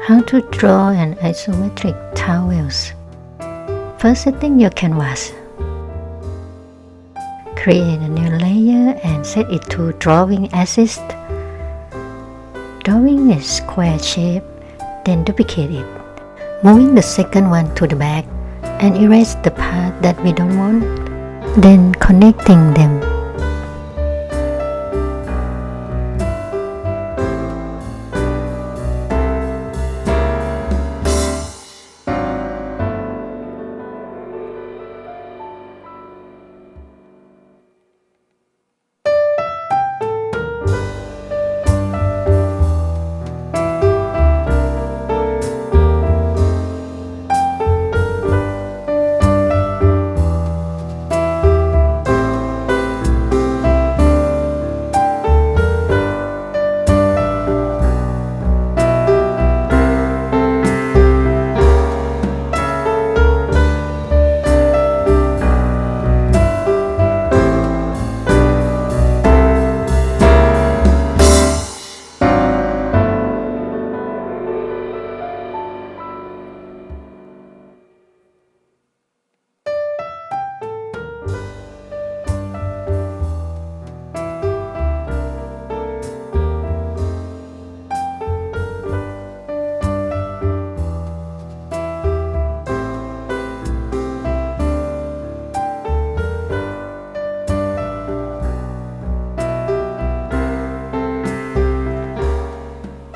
How to draw an isometric towels. First, setting your canvas. Create a new layer and set it to drawing assist. Drawing a square shape, then duplicate it. Moving the second one to the back and erase the part that we don't want, then connecting them.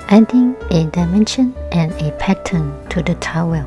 Adding a dimension and a pattern to the towel.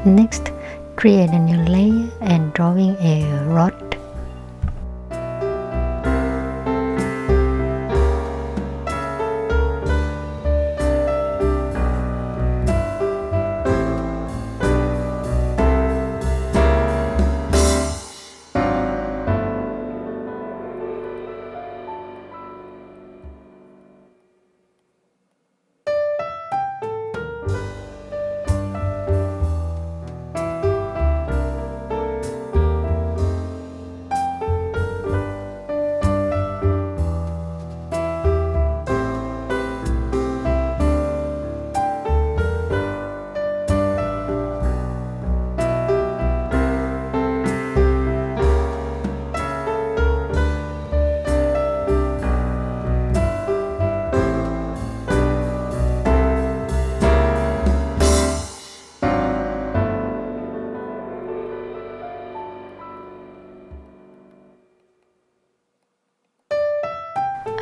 Next, create a new layer and drawing a rod.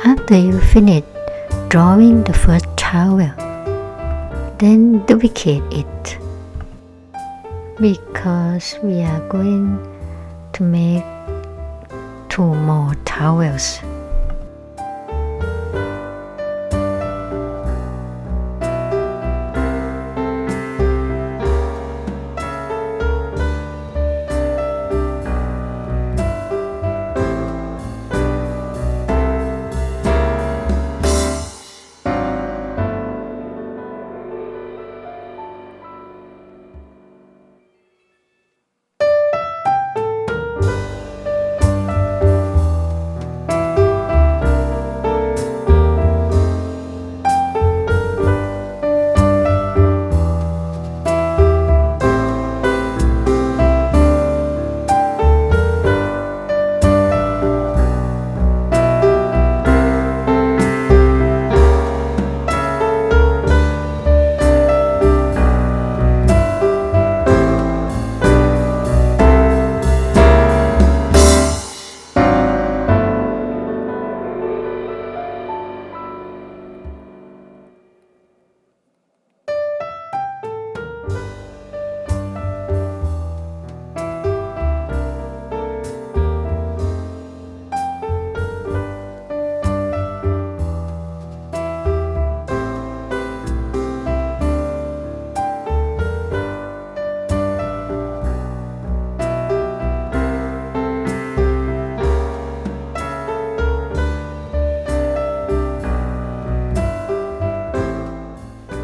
After you finish drawing the first towel, then duplicate it, because we are going to make 2 more towels.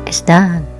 It's done.